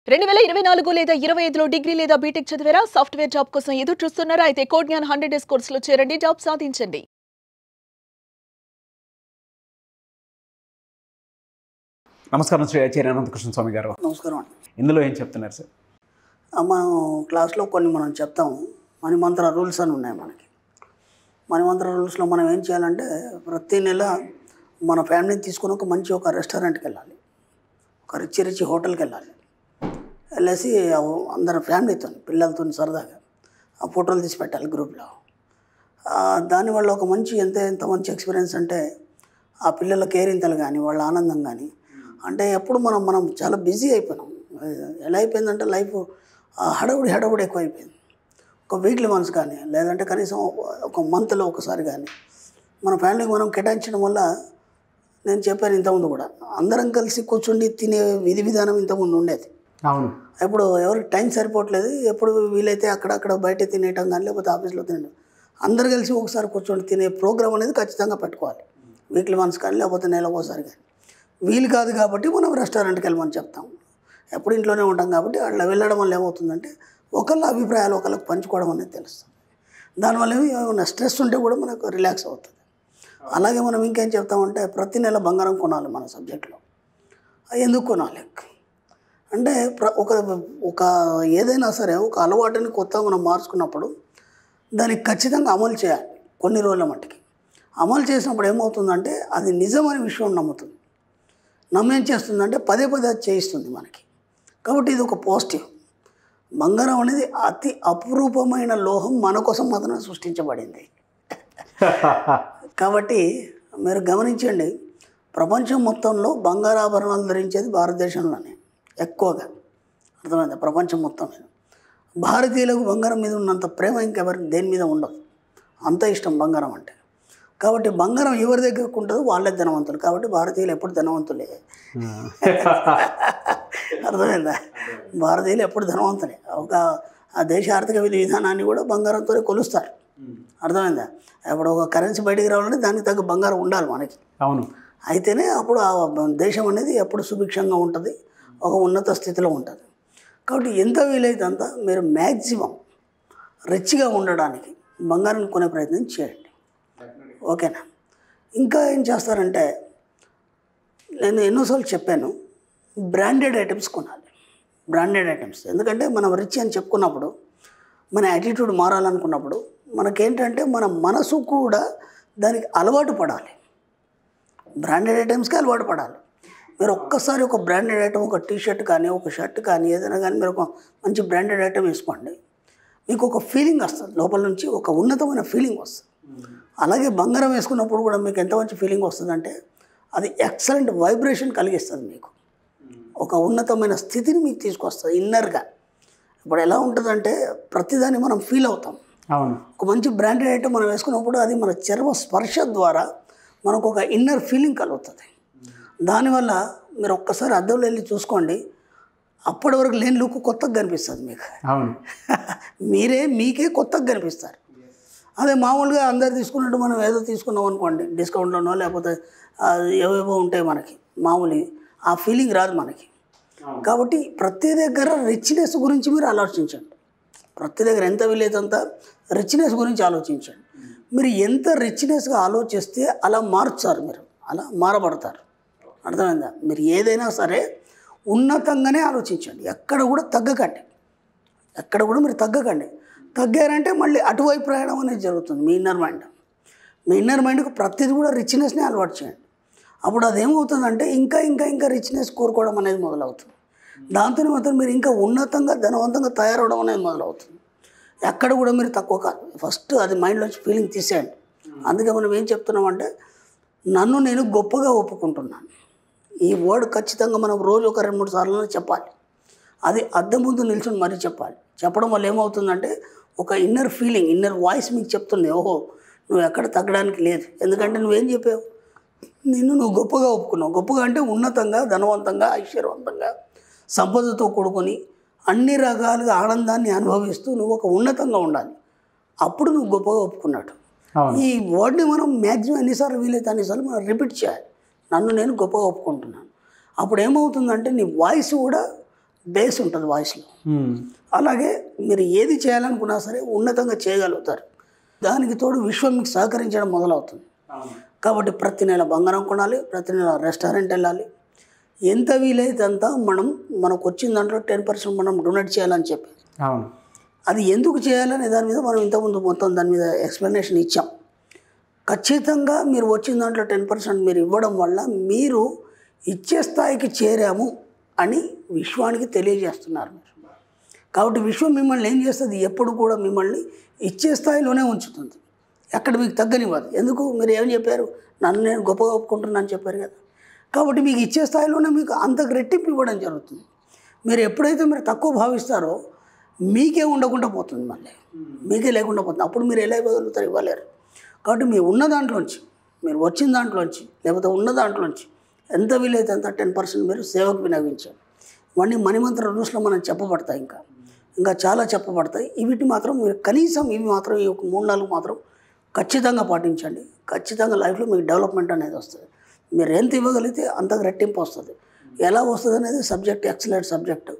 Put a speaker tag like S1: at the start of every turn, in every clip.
S1: 2024 లేదా 25లో డిగ్రీ లేదా బీటెక్ చదివారా? సాఫ్ట్‌వేర్ జాబ్ కోసం ఎదురు చూస్తున్నారా? అయితే కోడ్ జ్ఞాన్ 100 డేస్ కోర్సులో చేరండి, జాబ్ సాధించండి.
S2: నమస్కారం శ్రీ ఆచార్య అనంతకృష్ణ స్వామి గారు.
S3: నమస్కారం అండి.
S2: ఇందులో ఏం చెప్తున్నారు సార్?
S3: మనం క్లాస్లో కొన్ని మనం చెప్తాము. మణిమంత్ర రూల్స్ అని ఉన్నాయి మనకి. మణిమంత్ర రూల్స్లో మనం ఏం చేయాలంటే ప్రతి నెల మన ఫ్యామిలీని తీసుకుని ఒక రెస్టారెంట్కి వెళ్ళాలి, ఒక రిచ్ హోటల్కి వెళ్ళాలి. వెళ్ళేసి అందరు ఫ్యామిలీతో పిల్లలతో సరదాగా ఆ ఫోటోలు తీసి పెట్టాలి గ్రూప్లో. దానివల్ల ఒక ఎంత మంచి ఎక్స్పీరియన్స్ అంటే ఆ పిల్లల కేరింతలు కానీ వాళ్ళ ఆనందం కానీ, అంటే ఎప్పుడు మనం చాలా బిజీ అయిపోయినాం. ఎలా అయిపోయిందంటే లైఫ్ హడావుడి ఎక్కువ అయిపోయింది. ఒక వీక్లీ వన్స్ కానీ లేదంటే కనీసం ఒక మంత్లో ఒకసారి కానీ మన ఫ్యామిలీకి మనం కేటాయించడం వల్ల, నేను చెప్పాను ఇంతకుముందు కూడా, అందరం కలిసి కూర్చుండి తినే విధానం ఇంతకుముందు ఉండేది.
S2: అవును.
S3: ఇప్పుడు ఎవరికి టైం సరిపోవట్లేదు. ఎప్పుడు వీలైతే అక్కడక్కడ బయట తినేయటం కానీ లేకపోతే ఆఫీస్లో తినడం, అందరు కలిసి ఒకసారి కూర్చొని తినే ప్రోగ్రామ్ అనేది ఖచ్చితంగా పెట్టుకోవాలి. వీక్లీ వన్స్ కానీ లేకపోతే నెలకోసారి కానీ. వీలు కాదు కాబట్టి మనం రెస్టారెంట్కి వెళ్ళమని చెప్తాం. ఎప్పుడు ఇంట్లోనే ఉంటాం కాబట్టి అట్లా వెళ్ళడం వల్ల ఏమవుతుందంటే ఒకళ్ళ అభిప్రాయాలు ఒకళ్ళకి పంచుకోవడం అనేది తెలుస్తుంది. దానివల్ల ఏమైనా స్ట్రెస్ ఉంటే కూడా మనకు రిలాక్స్ అవుతుంది. అలాగే మనం ఇంకేం చెప్తామంటే ప్రతి నెల బంగారం కొనాలి మన సబ్జెక్ట్లో. ఎందుకు కొనాలి అంటే ఒక ఏదైనా సరే ఒక అలవాటుని కొత్తగా మనం మార్చుకున్నప్పుడు దానికి ఖచ్చితంగా అమలు చేయాలి. కొన్ని రోజుల మట్టుకి అమలు చేసినప్పుడు ఏమవుతుందంటే అది నిజమనే విషయం నమ్ముతుంది. నమ్మేం చేస్తుందంటే పదే అది చేయిస్తుంది మనకి. కాబట్టి ఇది ఒక పాజిటివ్. బంగారం అనేది అతి అపురూపమైన లోహం, మన కోసం మాత్రమే సృష్టించబడింది. కాబట్టి మీరు గమనించండి, ప్రపంచం మొత్తంలో బంగారాభరణాలు ధరించేది భారతదేశంలోనే ఎక్కువగా. అర్థమైందా? ప్రపంచం మొత్తం మీద భారతీయులకు బంగారం మీద ఉన్నంత ప్రేమ ఇంకెవరికి దేని మీద ఉండదు. అంత ఇష్టం బంగారం అంటే. కాబట్టి బంగారం ఎవరి దగ్గరకు ఉంటుందో వాళ్ళే ధనవంతులు. కాబట్టి భారతీయులు ఎప్పుడు ధనవంతులే. అర్థమైందా? భారతీయులు ఎప్పుడు ధనవంతులే. ఆ దేశ ఆర్థిక విధానాన్ని కూడా బంగారంతోనే కొలుస్తారు. అర్థమైందా? ఇప్పుడు ఒక కరెన్సీ బయటికి రావాలంటే దానికి తగ్గ బంగారం ఉండాలి మనకి.
S2: అవును.
S3: అయితేనే అప్పుడు ఆ దేశం అనేది ఎప్పుడు సుభిక్షంగా ఉంటుంది, ఒక ఉన్నత స్థితిలో ఉంటుంది. కాబట్టి ఎంత వీలైతే అంత మీరు మ్యాక్సిమం రిచ్గా ఉండడానికి బంగారం కొనే ప్రయత్నం చేయండి. ఓకేనా? ఇంకా ఏం చేస్తారంటే, నేను ఎన్నోసార్లు చెప్పాను, బ్రాండెడ్ ఐటమ్స్ కొనాలి. బ్రాండెడ్ ఐటమ్స్ ఎందుకంటే మనం రిచ్ అని చెప్పుకున్నప్పుడు, మన యాటిట్యూడ్ మారాలనుకున్నప్పుడు మనకేంటంటే మన మనసు కూడా దానికి అలవాటు పడాలి. బ్రాండెడ్ ఐటమ్స్కి అలవాటు పడాలి. మీరు ఒక్కసారి ఒక బ్రాండెడ్ ఐటమ్, ఒక టీషర్ట్ కానీ ఒక షర్ట్ కానీ ఏదైనా కానీ మీరు ఒక మంచి బ్రాండెడ్ ఐటమ్ వేసుకోండి, మీకు ఒక ఫీలింగ్ వస్తుంది. లోపల నుంచి ఒక ఉన్నతమైన ఫీలింగ్ వస్తుంది. అలాగే బంగారం వేసుకున్నప్పుడు కూడా మీకు ఎంత మంచి ఫీలింగ్ వస్తుందంటే అది ఎక్సలెంట్ వైబ్రేషన్ కలిగిస్తుంది. మీకు ఒక ఉన్నతమైన స్థితిని మీకు తీసుకొస్తుంది ఇన్నర్గా. ఇప్పుడు ఎలా ఉంటుందంటే ప్రతిదాన్ని మనం ఫీల్ అవుతాం.
S2: అవును.
S3: ఒక మంచి బ్రాండెడ్ ఐటమ్ మనం వేసుకున్నప్పుడు అది మన చర్మ స్పర్శ ద్వారా మనకు ఒక ఇన్నర్ ఫీలింగ్ కలుగుతుంది. దానివల్ల మీరు ఒక్కసారి అద్దంలో వెళ్ళి చూసుకోండి, అప్పటి వరకు లేని లుక్ కొత్తగా కనిపిస్తుంది మీకు.
S2: అవును.
S3: మీకే కొత్తగా కనిపిస్తారు. అదే మామూలుగా అందరు తీసుకున్నట్టు మనం ఏదో తీసుకున్నాం అనుకోండి, డిస్కౌంట్లోనో లేకపోతే ఏవేవో ఉంటాయి మనకి మామూలు, ఆ ఫీలింగ్ రాదు మనకి. కాబట్టి ప్రతి దగ్గర రిచ్నెస్ గురించి మీరు ఆలోచించండి. ప్రతి దగ్గర ఎంత వీలైతే అంత రిచ్నెస్ గురించి ఆలోచించండి. మీరు ఎంత రిచ్నెస్గా ఆలోచిస్తే అలా మార్చారు, మీరు అలా మారబడతారు. అర్థమైందా? మీరు ఏదైనా సరే ఉన్నతంగానే ఆలోచించండి. ఎక్కడ కూడా తగ్గకండి. ఎక్కడ కూడా మీరు తగ్గకండి. తగ్గారంటే మళ్ళీ అటువైపు ప్రయాణం అనేది జరుగుతుంది. మీ ఇన్నర్ మైండ్కి ప్రతిదీ కూడా రిచ్నెస్ని అలవాటు చేయండి. అప్పుడు అదేమవుతుందంటే ఇంకా రిచ్నెస్ కోరుకోవడం అనేది మొదలవుతుంది. దాంతో మాత్రం మీరు ఇంకా ఉన్నతంగా ధనవంతంగా తయారవడం అనేది మొదలవుతుంది. ఎక్కడ కూడా మీరు తక్కువ కాదు. ఫస్ట్ అది మైండ్లోంచి ఫీలింగ్ తీసేయండి. అందుకే మనం ఏం చెప్తున్నామంటే, నన్ను నేను గొప్పగా ఒప్పుకుంటున్నాను. ఈ వర్డ్ ఖచ్చితంగా మనం రోజు ఒక 2-3 సార్లు చెప్పాలి. అది అద్దం ముందు నిల్చొని మరీ చెప్పాలి. చెప్పడం వల్ల ఏమవుతుందంటే ఒక ఇన్నర్ ఫీలింగ్, ఇన్నర్ వాయిస్ మీకు చెప్తుంది, ఓహో నువ్వు ఎక్కడ తగ్గడానికి లేదు. ఎందుకంటే నువ్వేం చెప్పావు, నువ్వు గొప్పగా ఒప్పుకున్నావు. గొప్పగా అంటే ఉన్నతంగా, ధనవంతంగా, ఐశ్వర్యవంతంగా, సంపదతో కూడుకొని అన్ని రకాలుగా ఆనందాన్ని అనుభవిస్తూ నువ్వు ఒక ఉన్నతంగా ఉండాలి. అప్పుడు నువ్వు గొప్పగా ఒప్పుకున్నట్టు. ఈ వర్డ్ని మనం మ్యాక్సిమం ఎన్నిసార్లు వీలైతే అన్నిసార్లు మనం రిపీట్ చేయాలి. నన్ను నేను గొప్పగా ఒప్పుకుంటున్నాను. అప్పుడు ఏమవుతుందంటే నీ వాయిస్ కూడా బేస్ ఉంటుంది వాయిస్లో. అలాగే మీరు ఏది చేయాలనుకున్నా సరే ఉన్నతంగా చేయగలుగుతారు. దానికి తోడు విశ్వం మీకు సహకరించడం మొదలవుతుంది. కాబట్టి ప్రతి నెల బంగారం కొనాలి, ప్రతి నెల రెస్టారెంట్ వెళ్ళాలి, ఎంత వీలైతే అంత మనకు వచ్చిన దాంట్లో 10% మనం డొనేట్ చేయాలని చెప్పి. అది ఎందుకు చేయాలనే దాని మీద మనం ఇంతకుముందు మొత్తం దాని మీద ఎక్స్ప్లెనేషన్ ఇచ్చాం. ఖచ్చితంగా మీరు వచ్చిన దాంట్లో 10% మీరు ఇవ్వడం వల్ల మీరు ఇచ్చే స్థాయికి చేరాము అని విశ్వానికి తెలియజేస్తున్నారు మీరు. కాబట్టి విశ్వం మిమ్మల్ని ఏం చేస్తుంది, ఎప్పుడు కూడా మిమ్మల్ని ఇచ్చే స్థాయిలోనే ఉంచుతుంది, ఎక్కడ మీకు తగ్గనివ్వదు. ఎందుకు, మీరు ఏం చెప్పారు, నన్ను నేను గొప్పగా ఒప్పుకుంటున్నాను చెప్పారు కదా. కాబట్టి మీకు ఇచ్చే స్థాయిలోనే మీకు అంతకు రెట్టింపు ఇవ్వడం జరుగుతుంది. మీరు ఎప్పుడైతే మీరు తక్కువ భావిస్తారో మీకే ఉండకుండా పోతుంది, మళ్ళీ మీకే లేకుండా పోతుంది. అప్పుడు మీరు ఎలా ఇవ్వగలుగుతారు, ఇవ్వలేరు. కాబట్టి మీరు ఉన్న దాంట్లోంచి, మీరు వచ్చిన దాంట్లోంచి, లేకపోతే ఉన్న దాంట్లోంచి ఎంత వీలైతే అంత 10% మీరు సేవకు వినియోగించారు. ఇవన్నీ మణిమంత్ర రూల్స్లో మనం చెప్పబడతాయి, ఇంకా చాలా చెప్పబడతాయి. వీటి మాత్రం మీరు కనీసం ఇవి మాత్రం ఈ 3-4 మాత్రం ఖచ్చితంగా పాటించండి. ఖచ్చితంగా లైఫ్లో మీకు డెవలప్మెంట్ అనేది వస్తుంది. మీరు ఎంత ఇవ్వగలిగితే అంతకు రెట్టింపు వస్తుంది. ఎలా వస్తుంది అనేది సబ్జెక్ట్, ఎక్సలెంట్ సబ్జెక్టు,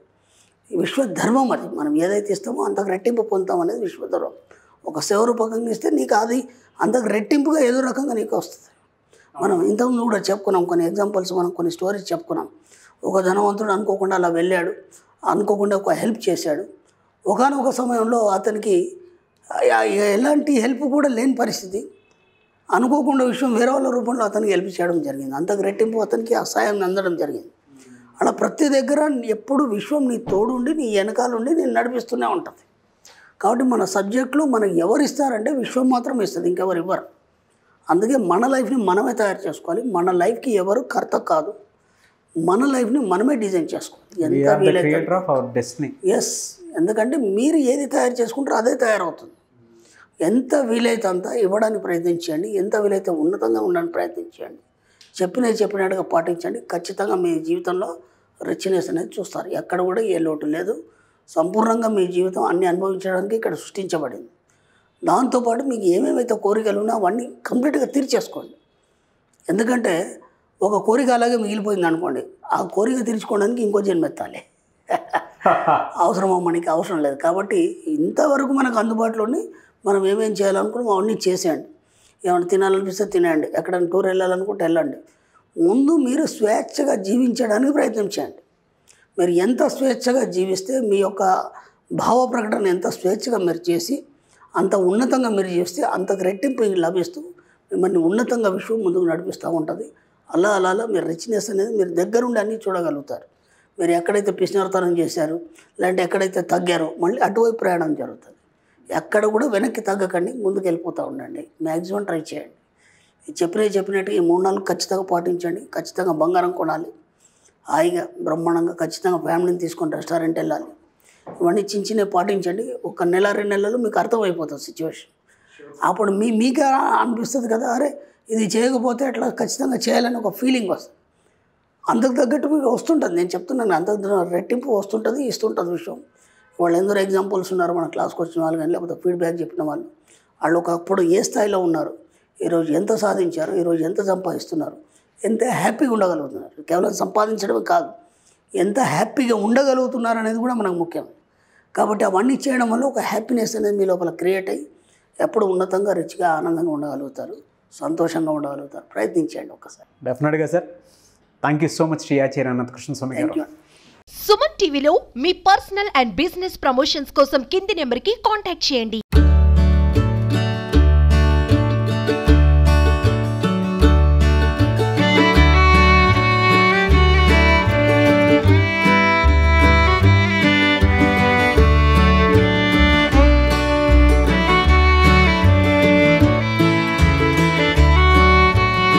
S3: విశ్వధర్మం. అది మనం ఏదైతే ఇస్తామో అంతకు రెట్టింపు పొందుతాం అనేది విశ్వధర్మం. ఒక సేవ రూపకంగా ఇస్తే నీకు అది అంతకు రెట్టింపుగా ఏదో రకంగా నీకు వస్తుంది. మనం ఇంతకుముందు కూడా చెప్పుకున్నాం, కొన్ని ఎగ్జాంపుల్స్, మనం కొన్ని స్టోరీస్ చెప్పుకున్నాం. ఒక ధనవంతుడు అనుకోకుండా అలా వెళ్ళాడు, అనుకోకుండా ఒక హెల్ప్ చేశాడు. ఒకానొక సమయంలో అతనికి ఎలాంటి హెల్ప్ కూడా లేని పరిస్థితి, అనుకోకుండా విషయం వేరే వాళ్ళ రూపంలో అతనికి హెల్ప్ చేయడం జరిగింది. అంతకు రెట్టింపు అతనికి ఆ సాయం అందడం జరిగింది. అలా ప్రతి దగ్గర ఎప్పుడు విశ్వం నీ తోడుండి నీ వెనకాలండి నేను నడిపిస్తూనే ఉంటుంది. కాబట్టి మన సబ్జెక్టులు మనకు ఎవరు ఇస్తారంటే విశ్వం మాత్రం ఇస్తుంది, ఇంకెవరు ఇవ్వరు. అందుకే మన లైఫ్ని మనమే తయారు చేసుకోవాలి. మన లైఫ్కి ఎవరు కర్త కాదు, మన లైఫ్ని మనమే డిజైన్ చేసుకోవాలి. ఎంత వీలైతే ఎస్, ఎందుకంటే మీరు ఏది తయారు చేసుకుంటారో అదే తయారవుతుంది. ఎంత వీలైతే అంత ఇవ్వడానికి ప్రయత్నించండి, ఎంత వీలైతే ఉన్నతంగా ఉండడానికి ప్రయత్నించండి, చెప్పినట్టుగా పాటించండి. ఖచ్చితంగా మీ జీవితంలో రిచ్నెస్ అనేది చూస్తారు. ఎక్కడ కూడా ఏ లోటు లేదు. సంపూర్ణంగా మీ జీవితం అన్ని అనుభవించడానికి ఇక్కడ సృష్టించబడింది. దాంతోపాటు మీకు ఏమేమైతే కోరికలు ఉన్నా అవన్నీ కంప్లీట్గా తీర్చేసుకోండి. ఎందుకంటే ఒక కోరిక అలాగే మిగిలిపోయింది అనుకోండి, ఆ కోరిక తీర్చుకోవడానికి ఇంకో జన్మెత్తాలి. అవసరమో మనకి అవసరం లేదు. కాబట్టి ఇంతవరకు మనకు అందుబాటులోని మనం ఏమేం చేయాలనుకున్నాం అవన్నీ చేసేయండి. ఏమైనా తినాలనిపిస్తే తినండి, ఎక్కడైనా టూర్ వెళ్ళాలనుకుంటే వెళ్ళండి. ముందు మీరు స్వేచ్ఛగా జీవించడానికి ప్రయత్నం చేయండి. మీరు ఎంత స్వేచ్ఛగా జీవిస్తే మీ యొక్క భావ ప్రకటన ఎంత స్వేచ్ఛగా మీరు చేసి అంత ఉన్నతంగా మీరు చేస్తే అంతకు రెట్టింపు లభిస్తూ మిమ్మల్ని ఉన్నతంగా విశ్వం ముందుకు నడిపిస్తూ ఉంటుంది. అలా మీరు రిచ్నెస్ అనేది మీరు దగ్గరుండి అన్నీ చూడగలుగుతారు. మీరు ఎక్కడైతే పిసినారితనం చేశారో లేదంటే ఎక్కడైతే తగ్గారో మళ్ళీ అటువైపు ప్రయాణం జరుగుతుంది. ఎక్కడ కూడా వెనక్కి తగ్గకండి, ముందుకు వెళ్ళిపోతూ ఉండండి. మ్యాక్సిమం ట్రై చేయండి. చెప్పినట్టుగా ఈ 3-4 ఖచ్చితంగా పాటించండి. ఖచ్చితంగా బంగారం కొనాలి, హాయిగా బ్రహ్మాండంగా ఖచ్చితంగా ఫ్యామిలీని తీసుకొని రెస్టారెంట్ వెళ్ళాలి. ఇవన్నీ చిన్నవి పాటించండి. 1 నెల 2 నెలలు మీకు అర్థమైపోతుంది సిచ్యువేషన్. అప్పుడు మీకే అనిపిస్తుంది కదా, అరే ఇది చేయకపోతే అట్లా ఖచ్చితంగా చేయాలని ఒక ఫీలింగ్ వస్తుంది. అంతకు తగ్గట్టు మీకు వస్తుంటుంది. నేను చెప్తున్నాను, అంతకు రెట్టింపు వస్తుంటుంది, ఇస్తుంటుంది విషయం. వాళ్ళు ఎందరో ఎగ్జాంపుల్స్ ఉన్నారు మన క్లాస్కి వచ్చిన వాళ్ళు కానీ, లేకపోతే ఫీడ్బ్యాక్ చెప్పిన వాళ్ళు ఒకప్పుడు ఏ స్థాయిలో ఉన్నారు, ఈరోజు ఎంత సాధించారు, ఈరోజు ఎంత సంపాదిస్తున్నారు, ఎంత హ్యాపీగా ఉండగలుగుతున్నారు. కేవలం సంపాదించడమే కాదు, ఎంత హ్యాపీగా ఉండగలుగుతున్నారు అనేది కూడా మనకు ముఖ్యం. కాబట్టి అవన్నీ చేయడం వల్ల ఒక హ్యాపీనెస్ అనేది మీ లోపల క్రియేట్ అయ్యి ఎప్పుడు ఉన్నతంగా రిచ్గా ఆనందంగా ఉండగలుగుతారు, సంతోషంగా ఉండగలుగుతారు. ప్రయత్నించండి ఒకసారి.
S2: డెఫినెట్గా sir. Thank you so much Shri Acharya Anantakrishna Swami garu.
S4: Suman టీవీలో మీ పర్సనల్ అండ్ బిజినెస్ ప్రమోషన్స్ కోసం కింది నెంబర్కి కాంటాక్ట్ చేయండి.